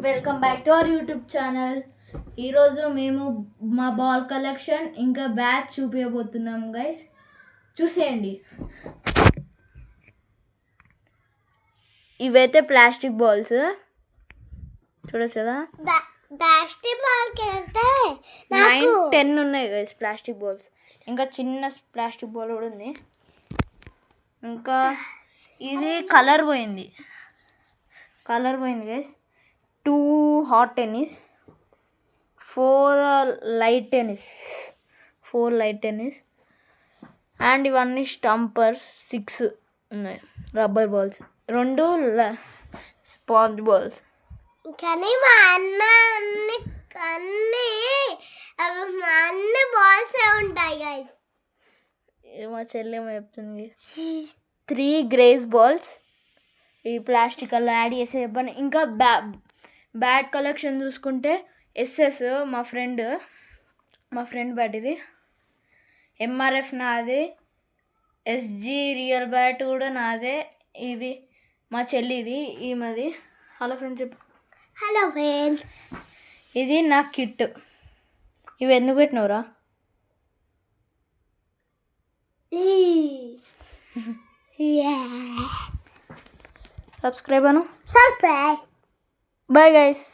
Welcome back to our YouTube channel. ఈరోజు మేము మా బాల్ కలెక్షన్ ఇంకా బ్యాచ్ చూపించబోతున్నాం గైస్, చూసేయండి. ఇవైతే ప్లాస్టిక్ బాల్స్ చూడొచ్చు కదా. ప్లాస్టిక్ బాల్కి అయితే 9-10 ఉన్నాయి గైస్ ప్లాస్టిక్ బాల్స్. ఇంకా చిన్న ప్లాస్టిక్ బాల్ కూడా ఉంది. ఇంకా ఇది కలర్ పోయింది guys. 2 hot tennis, 4 light tennis and ఇవన్నీ స్టంపర్స్. 6 ఉన్నాయి రబ్బర్ బాల్స్, 2 స్పాంజ్ బాల్స్. కానీ మా అన్న అన్ని బాల్స్ ఉంటాయి గైస్. మా చెల్లెమో చెప్తుంది. 3 గ్రేస్ బాల్స్ ఈ ప్లాస్టిక్ అలా యాడ్ చేసి చెప్పండి. ఇంకా బ్యాట్ కలెక్షన్ చూసుకుంటే ఎస్ఎస్ మా ఫ్రెండ్ బ్యాట్, ఇది ఎంఆర్ఎఫ్ నాదే, ఎస్జీ రియల్ బ్యాట్ కూడా నాదే, ఇది మా చెల్లిది, ఈమెది. హలో ఫ్రెండ్స్ చెప్పు. హలో ఫ్రెండ్స్, ఇది నా కిట్. ఇవి ఎందుకు పెట్టినవురా? సబ్స్క్రైబ్ అను. సర్ప్రైజ్. Bye guys.